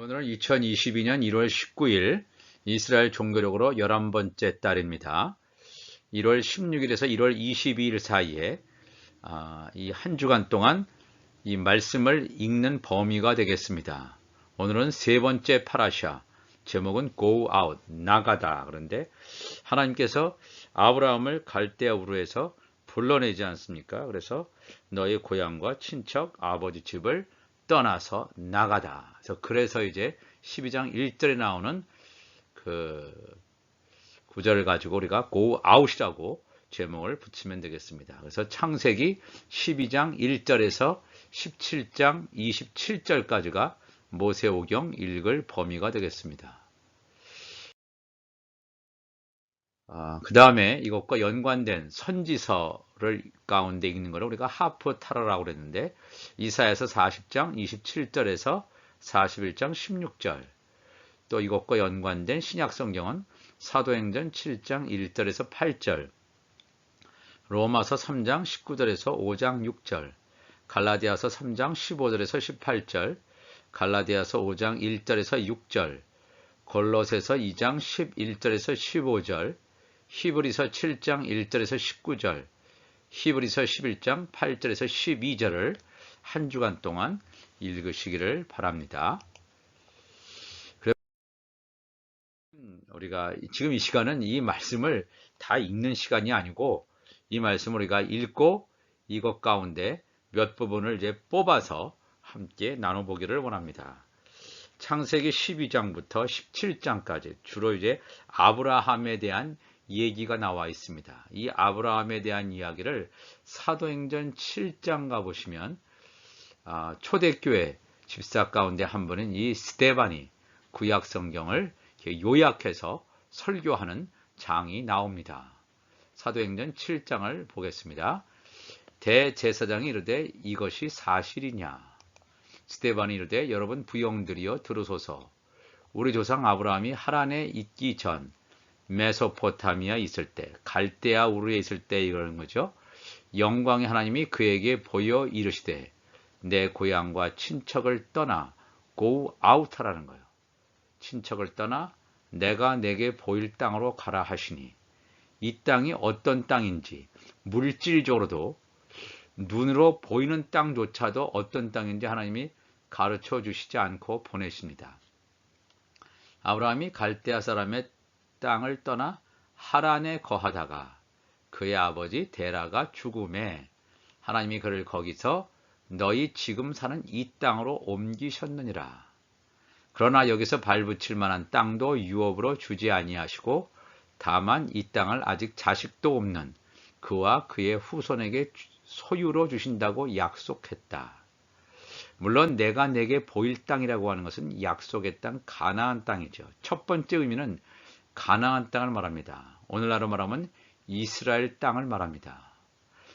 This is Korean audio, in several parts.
오늘은 2022년 1월 19일 이스라엘 종교력으로 11번째 달입니다. 1월 16일에서 1월 22일 사이에 이 한 주간 동안 이 말씀을 읽는 범위가 되겠습니다. 오늘은 세 번째 파라샤, 제목은 Go Out, 나가다. 그런데 하나님께서 아브라함을 갈대아 우르에서 불러내지 않습니까? 그래서 너의 고향과 친척, 아버지 집을 떠나서 나가다. 그래서 이제 12장 1절에 나오는 그 구절을 가지고 우리가 Go Out이라고 제목을 붙이면 되겠습니다. 그래서 창세기 12장 1절에서 17장 27절까지가 모세오경 읽을 범위가 되겠습니다. 그 다음에 이것과 연관된 선지서를 가운데 읽는 것을 우리가 하프타라라고 그랬는데 이사야서 40장 27절에서 41장 16절, 또 이것과 연관된 신약성경은 사도행전 7장 1절에서 8절, 로마서 3장 19절에서 5장 6절, 갈라디아서 3장 15절에서 18절, 갈라디아서 5장 1절에서 6절, 골로새서 2장 11절에서 15절, 히브리서 7장 1절에서 19절, 히브리서 11장 8절에서 12절을 한 주간 동안 읽으시기를 바랍니다. 우리가 지금 이 시간은 이 말씀을 다 읽는 시간이 아니고 이 말씀을 우리가 읽고 이것 가운데 몇 부분을 이제 뽑아서 함께 나눠보기를 원합니다. 창세기 12장부터 17장까지 주로 이제 아브라함에 대한 얘기가 나와 있습니다. 이 아브라함에 대한 이야기를 사도행전 7장 가보시면 초대교회 집사 가운데 한 분인 이 스데반이 구약 성경을 요약해서 설교하는 장이 나옵니다. 사도행전 7장을 보겠습니다. 대제사장이 이르되 이것이 사실이냐? 스데반이 이르되 여러분 부영들이여 들으소서. 우리 조상 아브라함이 하란에 있기 전 메소포타미아 있을 때, 갈대아 우르에 있을 때 이러는 거죠. 영광의 하나님이 그에게 보여 이르시되 내 고향과 친척을 떠나 go out라는 거예요. 친척을 떠나 내가 내게 보일 땅으로 가라 하시니, 이 땅이 어떤 땅인지 물질적으로도 눈으로 보이는 땅조차도 어떤 땅인지 하나님이 가르쳐 주시지 않고 보내십니다. 아브라함이 갈대아 사람의 땅을 떠나 하란에 거하다가 그의 아버지 데라가 죽음에 하나님이 그를 거기서 너희 지금 사는 이 땅으로 옮기셨느니라. 그러나 여기서 발붙일 만한 땅도 유업으로 주지 아니하시고 다만 이 땅을 아직 자식도 없는 그와 그의 후손에게 소유로 주신다고 약속했다. 물론 내가 내게 보일 땅이라고 하는 것은 약속의 땅 가나안 땅이죠. 첫 번째 의미는 가나안 땅을 말합니다. 오늘날로 말하면 이스라엘 땅을 말합니다.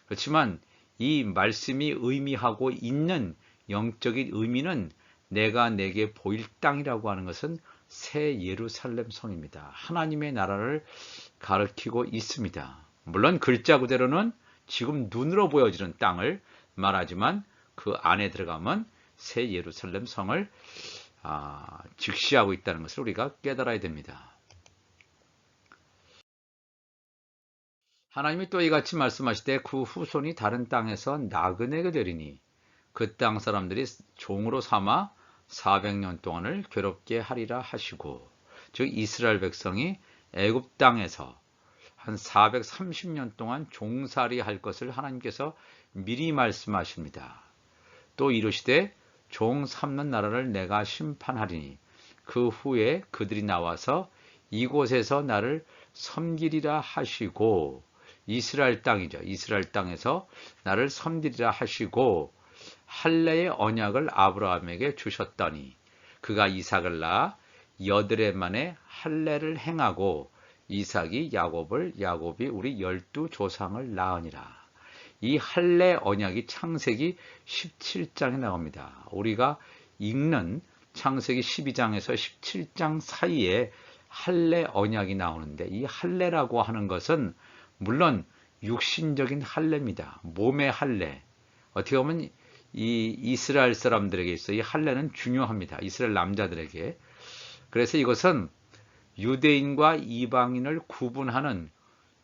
그렇지만 이 말씀이 의미하고 있는 영적인 의미는 내가 내게 보일 땅이라고 하는 것은 새 예루살렘 성입니다. 하나님의 나라를 가리키고 있습니다. 물론 글자 그대로는 지금 눈으로 보여지는 땅을 말하지만 그 안에 들어가면 새 예루살렘 성을 직시하고 있다는 것을 우리가 깨달아야 됩니다. 하나님이 또 이같이 말씀하시되 그 후손이 다른 땅에서 나그네가 되리니 그 땅 사람들이 종으로 삼아 400년 동안을 괴롭게 하리라 하시고, 즉 이스라엘 백성이 애굽 땅에서 한 430년 동안 종살이 할 것을 하나님께서 미리 말씀하십니다. 또 이르시되 종 삼는 나라를 내가 심판하리니 그 후에 그들이 나와서 이곳에서 나를 섬기리라 하시고, 이스라엘 땅이죠. 이스라엘 땅에서 나를 섬기리라 하시고 할례의 언약을 아브라함에게 주셨더니 그가 이삭을 낳아 여드레 만에 할례를 행하고 이삭이 야곱을, 야곱이 우리 12조상을 낳으니라. 이 할례 언약이 창세기 17장에 나옵니다. 우리가 읽는 창세기 12장에서 17장 사이에 할례 언약이 나오는데, 이 할례라고 하는 것은 물론 육신적인 할례입니다. 몸의 할례. 어떻게 보면 이 이스라엘 사람들에게 있어 이 할례는 중요합니다. 이스라엘 남자들에게. 그래서 이것은 유대인과 이방인을 구분하는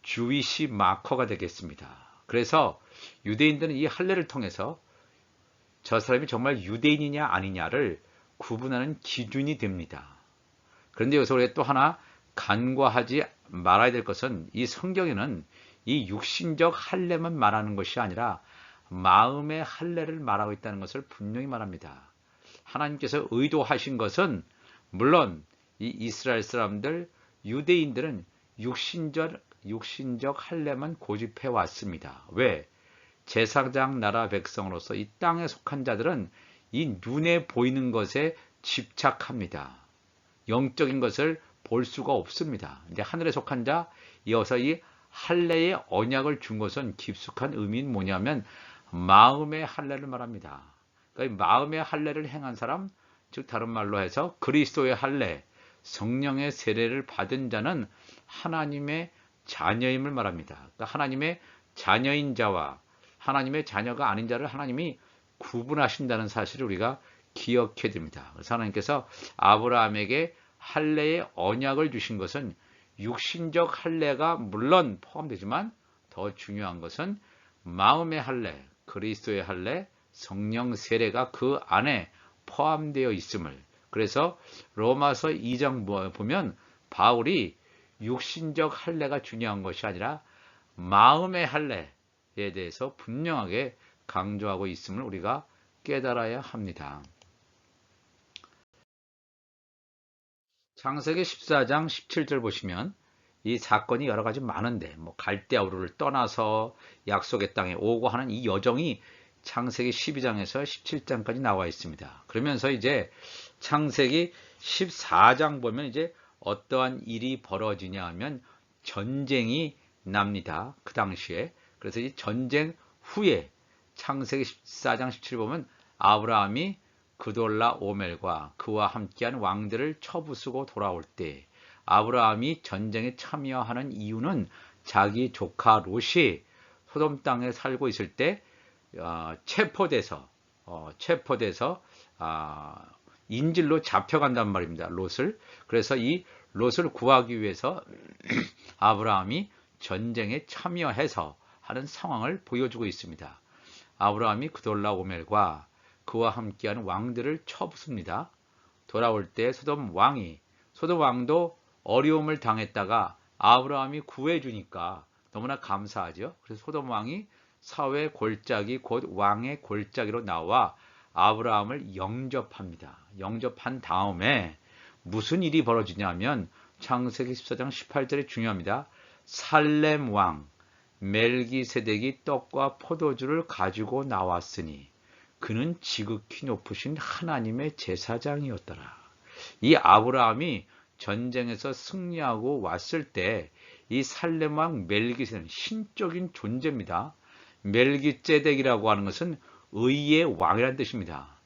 주위시 마커가 되겠습니다. 그래서 유대인들은 이 할례를 통해서 저 사람이 정말 유대인이냐 아니냐를 구분하는 기준이 됩니다. 그런데 여기서 우리가 또 하나 간과하지 말아야 될 것은 이 성경에는 이 육신적 할례만 말하는 것이 아니라 마음의 할례를 말하고 있다는 것을 분명히 말합니다. 하나님께서 의도하신 것은 물론 이 이스라엘 사람들, 유대인들은 육신적 할례만 고집해 왔습니다. 왜? 제사장 나라 백성으로서 이 땅에 속한 자들은 이 눈에 보이는 것에 집착합니다. 영적인 것을 볼 수가 없습니다. 이제 하늘에 속한 자, 이어서 이 할례의 언약을 준 것은 깊숙한 의미는 뭐냐면 마음의 할례를 말합니다. 그러니까 마음의 할례를 행한 사람, 즉 다른 말로 해서 그리스도의 할례, 성령의 세례를 받은 자는 하나님의 자녀임을 말합니다. 그러니까 하나님의 자녀인 자와 하나님의 자녀가 아닌 자를 하나님이 구분하신다는 사실을 우리가 기억해야 됩니다. 그래서 하나님께서 아브라함에게 할례의 언약을 주신 것은 육신적 할례가 물론 포함되지만 더 중요한 것은 마음의 할례, 그리스도의 할례, 성령 세례가 그 안에 포함되어 있음을. 그래서 로마서 2장 보면 바울이 육신적 할례가 중요한 것이 아니라 마음의 할례에 대해서 분명하게 강조하고 있음을 우리가 깨달아야 합니다. 창세기 14장 17절 보시면 이 사건이 여러 가지 많은데 뭐 갈대아우르를 떠나서 약속의 땅에 오고 하는 이 여정이 창세기 12장에서 17장까지 나와 있습니다. 그러면서 이제 창세기 14장 보면 이제 어떠한 일이 벌어지냐 하면 전쟁이 납니다. 그 당시에. 그래서 이 전쟁 후에 창세기 14장 17 보면 아브라함이 그돌라 오멜과 그와 함께한 왕들을 쳐부수고 돌아올 때 아브라함이 전쟁에 참여하는 이유는 자기 조카 롯이 소돔 땅에 살고 있을 때 체포돼서 인질로 잡혀간단 말입니다. 롯을. 그래서 이 롯을 구하기 위해서 아브라함이 전쟁에 참여해서 하는 상황을 보여주고 있습니다. 아브라함이 그돌라 오멜과 그와 함께한 왕들을 쳐부숩니다. 돌아올 때 소돔 왕도 어려움을 당했다가 아브라함이 구해주니까 너무나 감사하죠. 그래서 소돔 왕이 사회 골짜기 곧 왕의 골짜기로 나와 아브라함을 영접합니다. 영접한 다음에 무슨 일이 벌어지냐면 창세기 14장 18절이 중요합니다. 살렘 왕 멜기세덱이 떡과 포도주를 가지고 나왔으니 그는 지극히 높으신 하나님의 제사장이었더라. 이 아브라함이 전쟁에서 승리하고 왔을 때 이 살렘 왕 멜기세덱은 신적인 존재입니다. 멜기세덱이라고 하는 것은 의의 왕이라는 뜻입니다.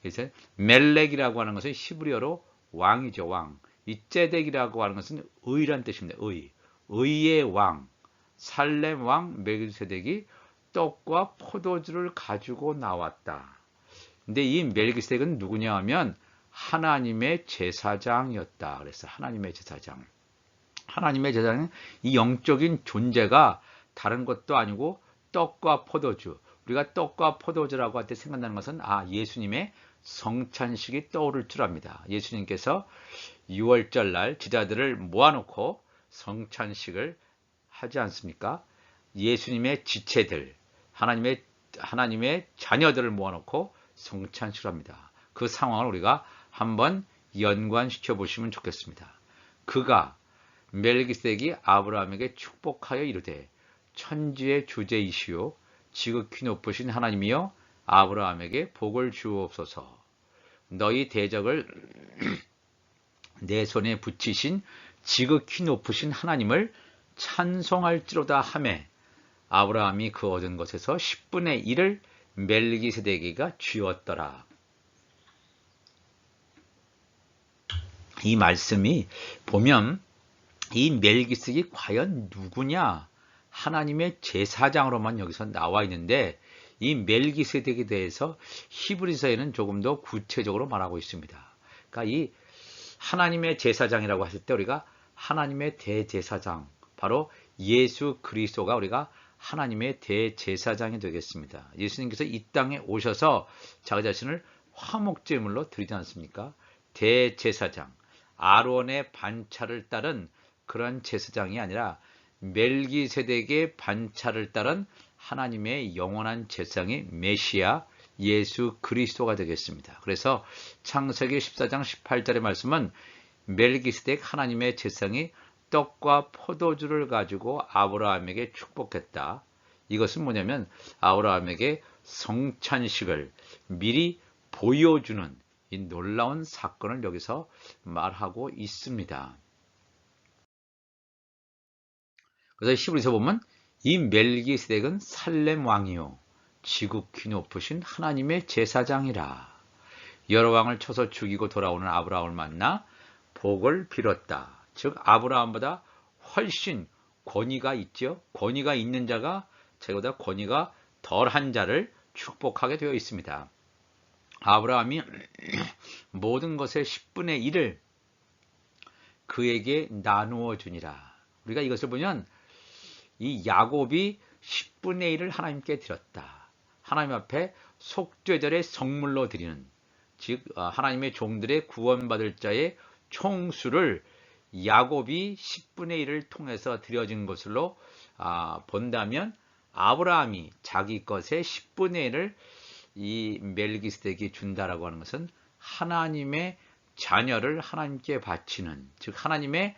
그래서 멜렉이라고 하는 것은 히브리어로 왕이죠, 왕. 이 제덱이라고 하는 것은 의라는 뜻입니다. 의의 왕. 살렘 왕 멜기세덱이 떡과 포도주를 가지고 나왔다. 근데 이 멜기세덱은 누구냐 하면 하나님의 제사장이었다. 그래서 하나님의 제사장. 하나님의 제사장은 이 영적인 존재가 다른 것도 아니고 떡과 포도주. 우리가 떡과 포도주라고 할 때 생각나는 것은 예수님의 성찬식이 떠오를 줄 압니다. 예수님께서 6월절 날 제자들을 모아놓고 성찬식을 하지 않습니까? 예수님의 지체들, 하나님의 자녀들을 모아놓고 성찬식을 합니다. 그 상황을 우리가 한번 연관시켜 보시면 좋겠습니다. 그가 멜기세덱이 아브라함에게 축복하여 이르되 천지의 주제이시오 지극히 높으신 하나님이여 아브라함에게 복을 주옵소서. 너희 대적을 내 손에 붙이신 지극히 높으신 하나님을 찬송할지로다 하매 아브라함이 그 얻은 것에서 10분의 1을 멜기세덱이가 쥐었더라. 이 말씀이 보면 이 멜기세덱이 과연 누구냐? 하나님의 제사장으로만 여기서 나와 있는데 이 멜기세덱에 대해서 히브리서에는 조금 더 구체적으로 말하고 있습니다. 그러니까 이 하나님의 제사장이라고 하실 때 우리가 하나님의 대제사장, 바로 예수 그리스도가 우리가 하나님의 대제사장이 되겠습니다. 예수님께서 이 땅에 오셔서 자기 자신을 화목제물로 드리지 않습니까? 대제사장, 아론의 반차를 따른 그런 제사장이 아니라 멜기세덱의 반차를 따른 하나님의 영원한 제사장이 메시아 예수 그리스도가 되겠습니다. 그래서 창세기 14장 18절의 말씀은 멜기세덱 하나님의 제사장이 떡과 포도주를 가지고 아브라함에게 축복했다. 이것은 뭐냐면 아브라함에게 성찬식을 미리 보여주는 이 놀라운 사건을 여기서 말하고 있습니다. 그래서 히브리서 보면 이 멜기세덱은 살렘 왕이요 지극히 높으신 하나님의 제사장이라. 여러 왕을 쳐서 죽이고 돌아오는 아브라함을 만나 복을 빌었다. 즉 아브라함보다 훨씬 권위가 있죠. 권위가 있는 자가 자기보다 권위가 덜한 자를 축복하게 되어 있습니다. 아브라함이 모든 것의 10분의 1을 그에게 나누어 주니라. 우리가 이것을 보면 이 야곱이 10분의 1을 하나님께 드렸다. 하나님 앞에 속죄절의 성물로 드리는, 즉 하나님의 종들의 구원받을 자의 총수를 야곱이 10분의 1을 통해서 드려진 것으로 본다면 아브라함이 자기 것의 10분의 1을 이 멜기세덱이 준다라고 하는 것은 하나님의 자녀를 하나님께 바치는, 즉 하나님의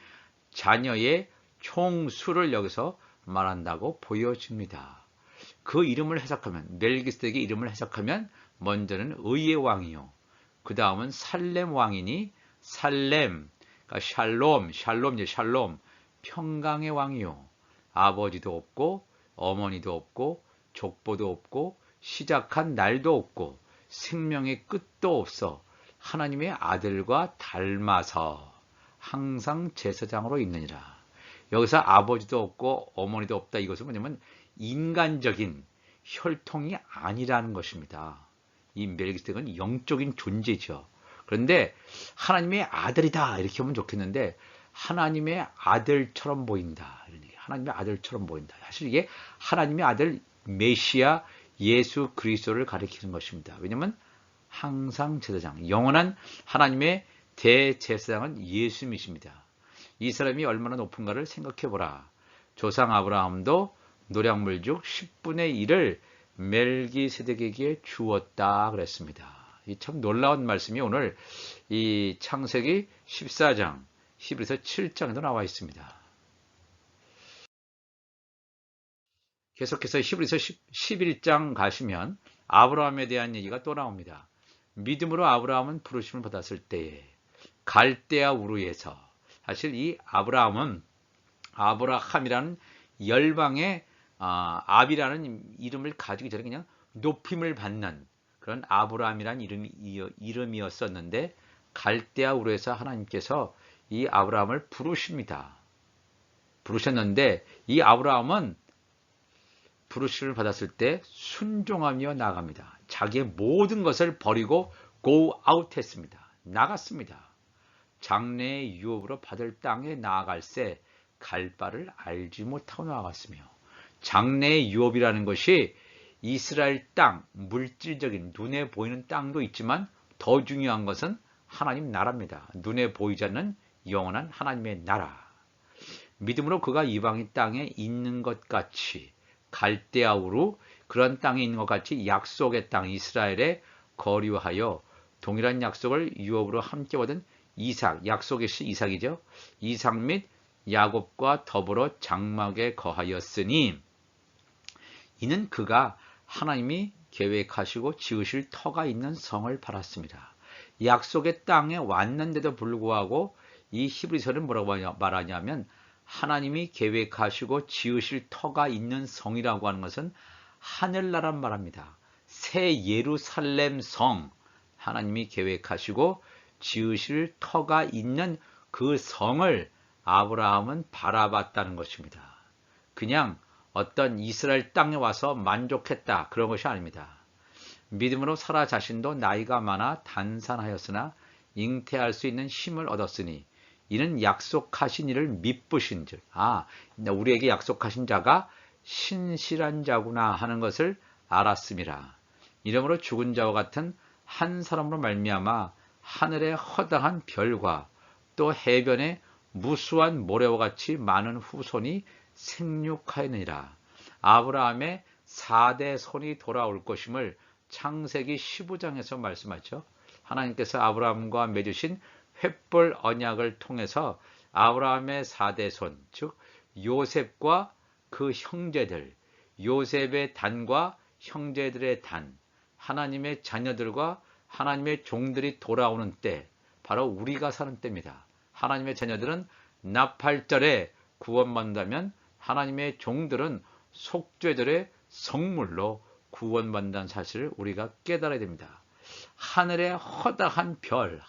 자녀의 총수를 여기서 말한다고 보여집니다. 그 이름을 해석하면, 멜기세덱의 이름을 해석하면 먼저는 의의 왕이요, 그 다음은 살렘 왕이니 살렘, 그러니까 샬롬, 평강의 왕이요, 아버지도 없고 어머니도 없고 족보도 없고 시작한 날도 없고 생명의 끝도 없어 하나님의 아들과 닮아서 항상 제사장으로 있느니라. 여기서 아버지도 없고 어머니도 없다, 이것은 뭐냐면 인간적인 혈통이 아니라는 것입니다. 이 멜기세덱은 영적인 존재죠. 그런데 하나님의 아들이다 이렇게 하면 좋겠는데 하나님의 아들처럼 보인다. 하나님의 아들처럼 보인다. 사실 이게 하나님의 아들 메시아 예수 그리스도를 가리키는 것입니다. 왜냐하면 항상 제사장, 영원한 하나님의 대제사장은 예수님이십니다. 이 사람이 얼마나 높은가를 생각해 보라. 조상 아브라함도 노량물죽 10분의 1을 멜기세덱에게 주었다 그랬습니다. 이 참 놀라운 말씀이 오늘 이 창세기 14장, 히브리서 7장에도 나와 있습니다. 계속해서 히브리서 11장 가시면 아브라함에 대한 얘기가 또 나옵니다. 믿음으로 아브라함은 부르심을 받았을 때에 갈대아 우르에서, 사실 이 아브라함은 아브라함이라는 열방의 압이라는 이름을 가지기 전에 그냥 높임을 받는 그런 아브라함이라는 이름이었었는데 갈대아 우르에서 하나님께서 이 아브라함을 부르셨는데 이 아브라함은 부르심을 받았을 때 순종하며 나갑니다. 자기의 모든 것을 버리고 go out 했습니다. 나갔습니다. 장래의 유업으로 받을 땅에 나아갈새 갈 바를 알지 못하고 나아갔으며, 장래의 유업이라는 것이 이스라엘 땅, 물질적인 눈에 보이는 땅도 있지만 더 중요한 것은 하나님 나라입니다. 눈에 보이지 않는 영원한 하나님의 나라. 믿음으로 그가 이방인 땅에 있는 것 같이 갈대아 우르, 그런 땅에 있는 것 같이 약속의 땅 이스라엘에 거류하여 동일한 약속을 유업으로 함께 받은 이삭, 약속의 시 이삭이죠. 이삭 및 야곱과 더불어 장막에 거하였으니 이는 그가 하나님이 계획하시고 지으실 터가 있는 성을 팔았습니다. 약속의 땅에 왔는데도 불구하고 이 히브리서는 뭐라고 말하냐면 하나님이 계획하시고 지으실 터가 있는 성이라고 하는 것은 하늘나라를 말합니다. 새 예루살렘 성, 하나님이 계획하시고 지으실 터가 있는 그 성을 아브라함은 바라봤다는 것입니다. 그냥 어떤 이스라엘 땅에 와서 만족했다. 그런 것이 아닙니다. 믿음으로 사라 자신도 나이가 많아 단산하였으나 잉태할 수 있는 힘을 얻었으니 이는 약속하신 이를 미쁘신 줄. 우리에게 약속하신 자가 신실한 자구나 하는 것을 알았음이라. 이러므로 죽은 자와 같은 한 사람으로 말미암아 하늘의 허다한 별과 또 해변의 무수한 모래와 같이 많은 후손이 생육하였느니라. 아브라함의 4대 손이 돌아올 것임을 창세기 15장에서 말씀하죠. 하나님께서 아브라함과 맺으신 횃불 언약을 통해서 아브라함의 4대 손, 즉 요셉과 그 형제들, 요셉의 단과 형제들의 단, 하나님의 자녀들과 하나님의 종들이 돌아오는 때, 바로 우리가 사는 때입니다. 하나님의 자녀들은 나팔절에 구원받는다면 하나님의 종들은 속죄절의 성물로 구원받는다는 사실을 우리가 깨달아야 됩니다. 하늘의 허다한 별,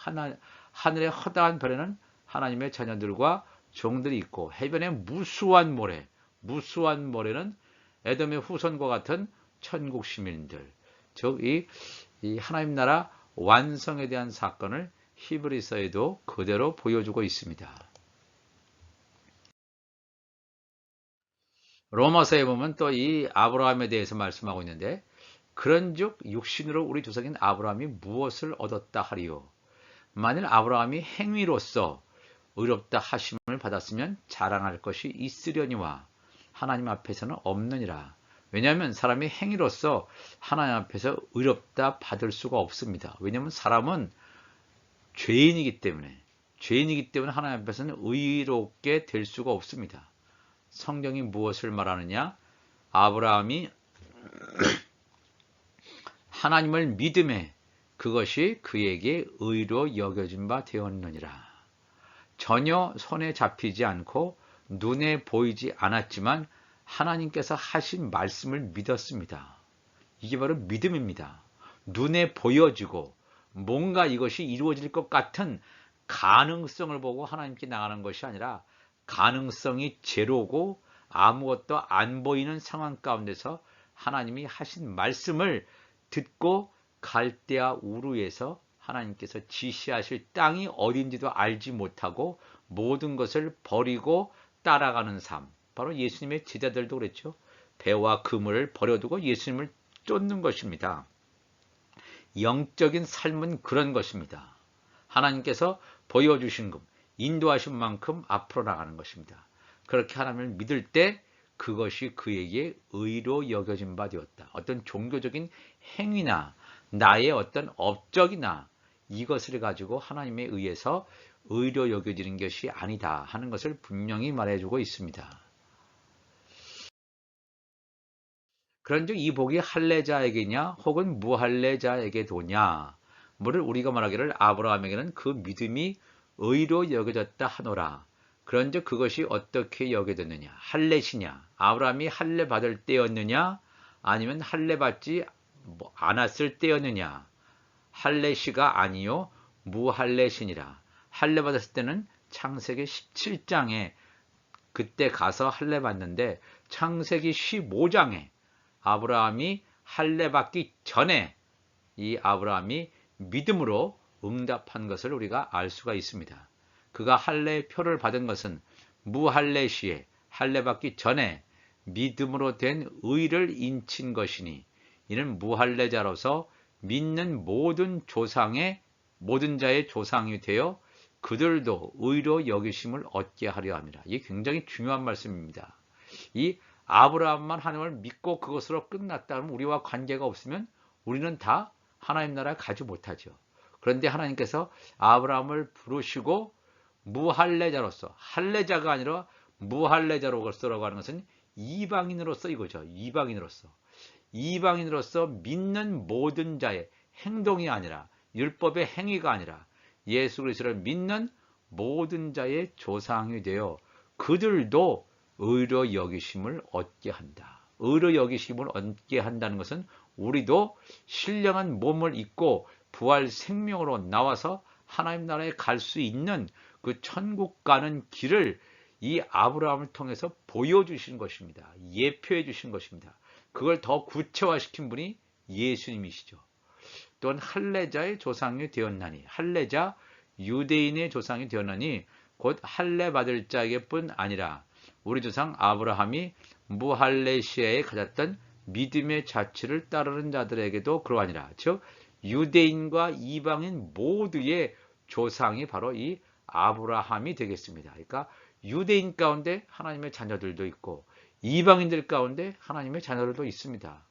하늘의 허다한 별에는 하나님의 자녀들과 종들이 있고, 해변의 무수한 모래는 에돔의 후손과 같은 천국 시민들, 즉 이 하나님 나라 완성에 대한 사건을 히브리서에도 그대로 보여주고 있습니다. 로마서에 보면 또 이 아브라함에 대해서 말씀하고 있는데, 그런즉 육신으로 우리 조상인 아브라함이 무엇을 얻었다 하리요? 만일 아브라함이 행위로서 의롭다 하심을 받았으면 자랑할 것이 있으려니와 하나님 앞에서는 없느니라. 왜냐하면 사람이 행위로서 하나님 앞에서 의롭다 받을 수가 없습니다. 왜냐하면 사람은 죄인이기 때문에 하나님 앞에서는 의롭게 될 수가 없습니다. 성경이 무엇을 말하느냐? 아브라함이 하나님을 믿음에 그것이 그에게 의로 여겨진 바 되었느니라. 전혀 손에 잡히지 않고 눈에 보이지 않았지만 하나님께서 하신 말씀을 믿었습니다. 이게 바로 믿음입니다. 눈에 보여지고 뭔가 이것이 이루어질 것 같은 가능성을 보고 하나님께 나가는 것이 아니라, 가능성이 제로고 아무것도 안 보이는 상황 가운데서 하나님이 하신 말씀을 듣고 갈대아 우르에서 하나님께서 지시하실 땅이 어딘지도 알지 못하고 모든 것을 버리고 따라가는 삶, 바로 예수님의 제자들도 그랬죠. 배와 그물을 버려두고 예수님을 쫓는 것입니다. 영적인 삶은 그런 것입니다. 하나님께서 보여주신 것, 인도하신 만큼 앞으로 나가는 것입니다. 그렇게 하나님을 믿을 때 그것이 그에게 의로 여겨진 바 되었다. 어떤 종교적인 행위나 나의 어떤 업적이나 이것을 가지고 하나님에 의해서 의로 여겨지는 것이 아니다 하는 것을 분명히 말해주고 있습니다. 그런즉 이 복이 할례자에게냐 혹은 무할례자에게도냐, 뭐를 우리가 말하기를 아브라함에게는 그 믿음이 의로 여겨졌다 하노라. 그런즉 그것이 어떻게 여겨졌느냐? 할례시냐? 아브라함이 할례 받을 때였느냐? 아니면 할례 받지 않았을 때였느냐? 할례시가 아니요 무할례시니라. 할례 받았을 때는 창세기 17장에 그때 가서 할례 받는데, 창세기 15장에 아브라함이 할례 받기 전에 이 아브라함이 믿음으로 응답한 것을 우리가 알 수가 있습니다. 그가 할례의 표를 받은 것은 무할례 시에 할례 받기 전에 믿음으로 된 의를 인친 것이니, 이는 무할례자로서 믿는 모든 자의 조상이 되어 그들도 의로 여기심을 얻게 하려 합니다. 이게 굉장히 중요한 말씀입니다. 이 아브라함만 하나님을 믿고 그것으로 끝났다면 우리와 관계가 없으면 우리는 다 하나님 나라에 가지 못하죠. 그런데 하나님께서 아브라함을 부르시고 무할례자로서, 할례자가 아니라 무할례자로서라고 하는 것은 이방인으로서 이거죠. 이방인으로서 믿는 모든 자의 행동이 아니라, 율법의 행위가 아니라 예수 그리스도를 믿는 모든 자의 조상이 되어 그들도 의로 여기심을 얻게 한다. 의로 여기심을 얻게 한다는 것은 우리도 신령한 몸을 입고 부활 생명으로 나와서 하나님 나라에 갈 수 있는 그 천국 가는 길을 이 아브라함을 통해서 보여주신 것입니다. 예표해 주신 것입니다. 그걸 더 구체화시킨 분이 예수님이시죠. 또한 할례자의 조상이 되었나니, 할례자 유대인의 조상이 되었나니 곧 할례 받을 자에게뿐 아니라 우리 조상 아브라함이 무할례시아에 가졌던 믿음의 자취를 따르는 자들에게도 그러하니라. 즉 유대인과 이방인 모두의 조상이 바로 이 아브라함이 되겠습니다. 그러니까 유대인 가운데 하나님의 자녀들도 있고 이방인들 가운데 하나님의 자녀들도 있습니다.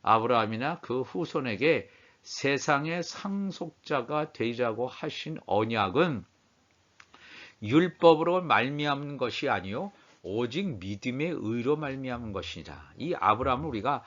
아브라함이나 그 후손에게 세상의 상속자가 되자고 하신 언약은 율법으로 말미암은 것이 아니요 오직 믿음의 의로 말미암은 것이니라. 이 아브라함을 우리가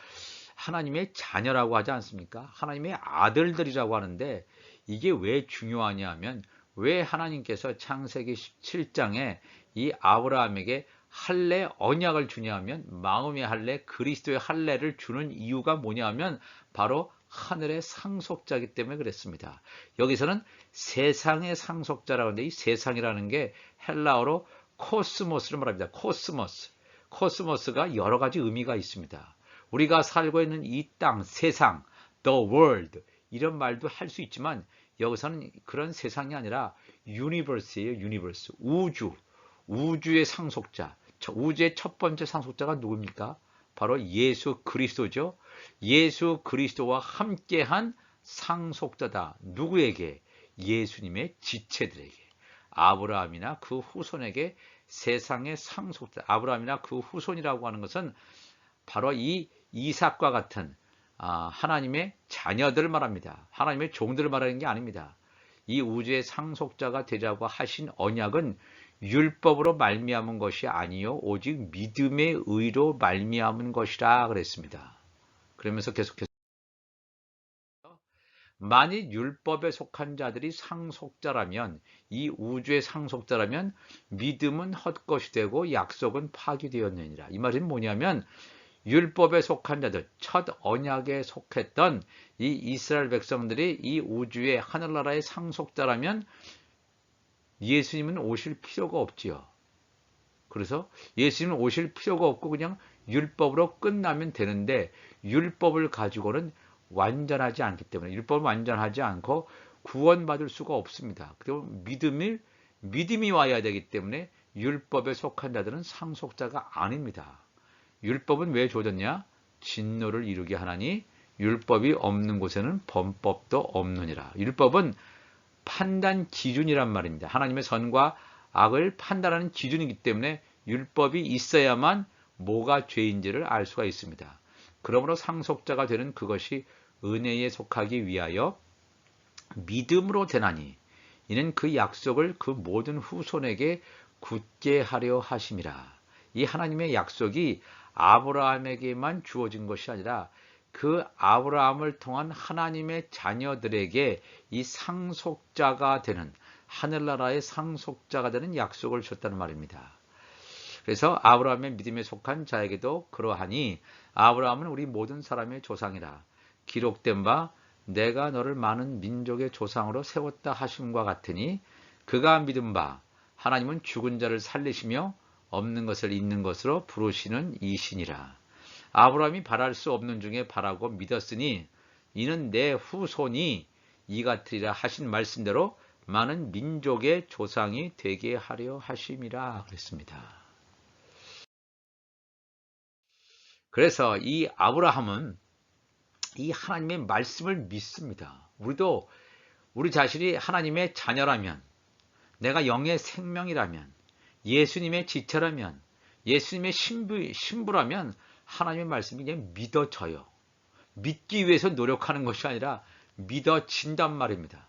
하나님의 자녀라고 하지 않습니까? 하나님의 아들들이라고 하는데 이게 왜 중요하냐 하면 왜 하나님께서 창세기 17장에 이 아브라함에게 할례 언약을 주냐 하면 마음의 할례, 그리스도의 할례를 주는 이유가 뭐냐 하면 바로 하늘의 상속자이기 때문에 그랬습니다. 여기서는 세상의 상속자라고 하는데 이 세상이라는 게 헬라어로 코스모스를 말합니다. 코스모스. 코스모스가 여러 가지 의미가 있습니다. 우리가 살고 있는 이 땅, 세상, the world 이런 말도 할 수 있지만 여기서는 그런 세상이 아니라 universe예요. universe. 우주. 우주의 상속자. 우주의 첫 번째 상속자가 누굽니까? 바로 예수 그리스도죠. 예수 그리스도와 함께한 상속자다. 누구에게? 예수님의 지체들에게. 아브라함이나 그 후손에게 세상의 상속자. 아브라함이나 그 후손이라고 하는 것은 바로 이 이삭과 같은 하나님의 자녀들을 말합니다. 하나님의 종들을 말하는 게 아닙니다. 이 우주의 상속자가 되자고 하신 언약은 율법으로 말미암은 것이 아니요 오직 믿음의 의로 말미암은 것이라 그랬습니다. 그러면서 계속해서 만일 율법에 속한 자들이 상속자라면 이 우주의 상속자라면 믿음은 헛것이 되고 약속은 파기되었느니라. 이 말은 뭐냐면 율법에 속한 자들, 첫 언약에 속했던 이 이스라엘 백성들이 이 우주의 하늘나라의 상속자라면 예수님은 오실 필요가 없지요. 그래서 예수님은 오실 필요가 없고 그냥 율법으로 끝나면 되는데 율법을 가지고는 완전하지 않기 때문에 율법을 완전하지 않고 구원받을 수가 없습니다. 그리고 믿음이 와야 되기 때문에 율법에 속한 자들은 상속자가 아닙니다. 율법은 왜 줘졌냐? 진노를 이루게 하나니 율법이 없는 곳에는 범법도 없느니라. 율법은 판단 기준이란 말입니다. 하나님의 선과 악을 판단하는 기준이기 때문에 율법이 있어야만 뭐가 죄인지를 알 수가 있습니다. 그러므로 상속자가 되는 그것이 은혜에 속하기 위하여 믿음으로 되나니 이는 그 약속을 그 모든 후손에게 굳게 하려 하심이라. 이 하나님의 약속이 아브라함에게만 주어진 것이 아니라 그 아브라함을 통한 하나님의 자녀들에게 이 상속자가 되는 하늘나라의 상속자가 되는 약속을 줬다는 말입니다. 그래서 아브라함의 믿음에 속한 자에게도 그러하니 아브라함은 우리 모든 사람의 조상이라. 기록된 바 내가 너를 많은 민족의 조상으로 세웠다 하심과 같으니 그가 믿은 바 하나님은 죽은 자를 살리시며 없는 것을 있는 것으로 부르시는 이신이라. 아브라함이 바랄 수 없는 중에 바라고 믿었으니 이는 내 후손이 이 같으리라 하신 말씀대로 많은 민족의 조상이 되게 하려 하심이라 그랬습니다. 그래서 이 아브라함은 이 하나님의 말씀을 믿습니다. 우리도 우리 자신이 하나님의 자녀라면, 내가 영의 생명이라면, 예수님의 지체라면, 예수님의 신부라면 하나님의 말씀이 그냥 믿어져요. 믿기 위해서 노력하는 것이 아니라 믿어진단 말입니다.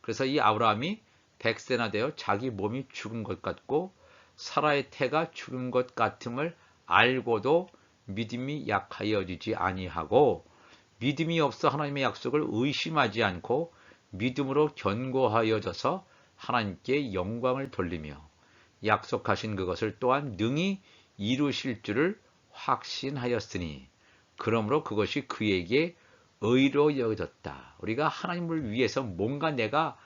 그래서 이 아브라함이 100세나 되어 자기 몸이 죽은 것 같고 사라의 태가 죽은 것 같음을 알고도 믿음이 약하여지지 아니하고 믿음이 없어 하나님의 약속을 의심하지 않고 믿음으로 견고하여져서 하나님께 영광을 돌리며 약속하신 그것을 또한 능히 이루실 줄을 확신하였으니 그러므로 그것이 그에게 의로 여겨졌다. 우리가 하나님을 위해서 뭔가 내가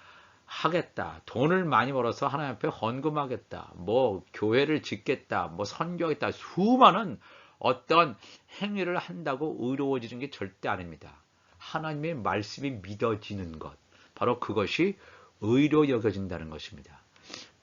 하겠다. 돈을 많이 벌어서 하나님 앞에 헌금하겠다. 뭐 교회를 짓겠다. 뭐 선교하겠다. 수많은 어떤 행위를 한다고 의로워지는 게 절대 아닙니다. 하나님의 말씀이 믿어지는 것. 바로 그것이 의로 여겨진다는 것입니다.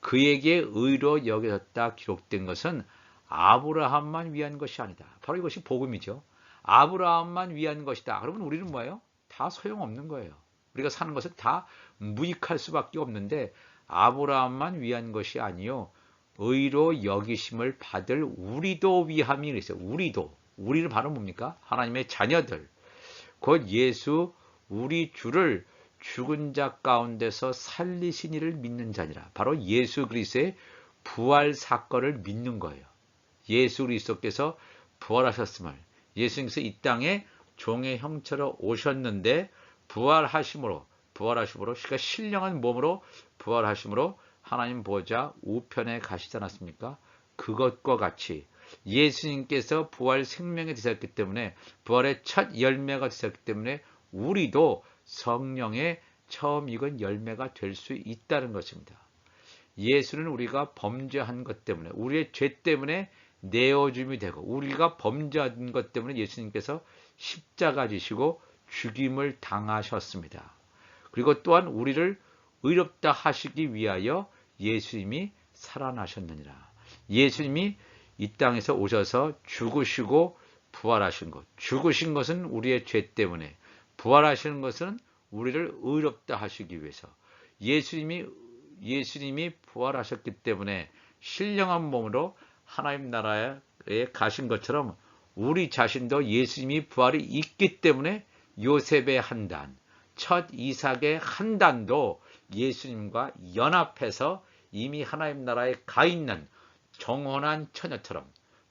그에게 의로 여겨졌다 기록된 것은 아브라함만 위한 것이 아니다. 바로 이것이 복음이죠. 아브라함만 위한 것이다. 그러면 우리는 뭐예요? 다 소용없는 거예요. 우리가 사는 것은 다 무익할 수밖에 없는데 아브라함만 위한 것이 아니요 의로 여기심을 받을 우리도 위함이 있어요. 우리는 바로 뭡니까? 하나님의 자녀들. 곧 예수 우리 주를 죽은 자 가운데서 살리신 이를 믿는 자니라. 바로 예수 그리스도의 부활 사건을 믿는 거예요. 예수 그리스도께서 부활하셨음을, 예수님께서 이 땅에 종의 형체로 오셨는데 부활하심으로 그러니까 신령한 몸으로 부활하심으로 하나님 보좌 우편에 가시지 않았습니까? 그것과 같이 예수님께서 부활 생명이 되셨기 때문에, 부활의 첫 열매가 되셨기 때문에 우리도 성령의 처음 익은 열매가 될 수 있다는 것입니다. 예수는 우리가 범죄한 것 때문에, 우리의 죄 때문에 내어줌이 되고, 우리가 범죄한 것 때문에 예수님께서 십자가 지시고 죽임을 당하셨습니다. 그리고 또한 우리를 의롭다 하시기 위하여 예수님이 살아나셨느니라. 예수님이 이 땅에서 오셔서 죽으시고 부활하신 것. 죽으신 것은 우리의 죄 때문에, 부활하시는 것은 우리를 의롭다 하시기 위해서. 예수님이 부활하셨기 때문에 신령한 몸으로 하나님 나라에 가신 것처럼 우리 자신도 예수님이 부활이 있기 때문에 요셉의 한 단, 첫 이삭의 한 단도 예수님과 연합해서 이미 하나님 나라에 가 있는 정혼한 처녀처럼,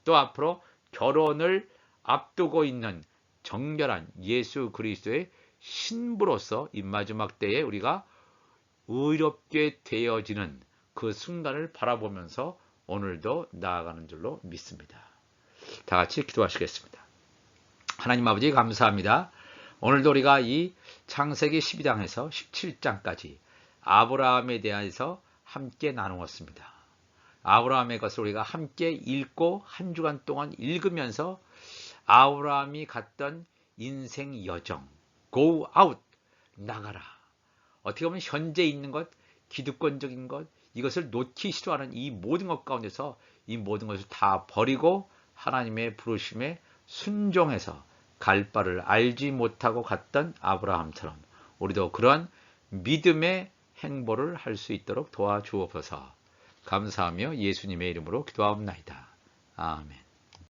또 앞으로 결혼을 앞두고 있는 정결한 예수 그리스도의 신부로서 이 마지막 때에 우리가 의롭게 되어지는 그 순간을 바라보면서 오늘도 나아가는 줄로 믿습니다. 다 같이 기도하시겠습니다. 하나님 아버지 감사합니다. 오늘도 우리가 이 창세기 12장에서 17장까지 아브라함에 대해서 함께 나누었습니다. 아브라함의 것을 우리가 함께 읽고 한 주간 동안 읽으면서 아브라함이 갔던 인생 여정, go out, 나가라. 어떻게 보면 현재 있는 것, 기득권적인 것, 이것을 놓기 싫어하는 이 모든 것 가운데서 이 모든 것을 다 버리고 하나님의 부르심에 순종해서 갈 바를 알지 못하고 갔던 아브라함처럼 우리도 그런 믿음의 행보를 할 수 있도록 도와주옵소서. 감사하며 예수님의 이름으로 기도하옵나이다. 아멘.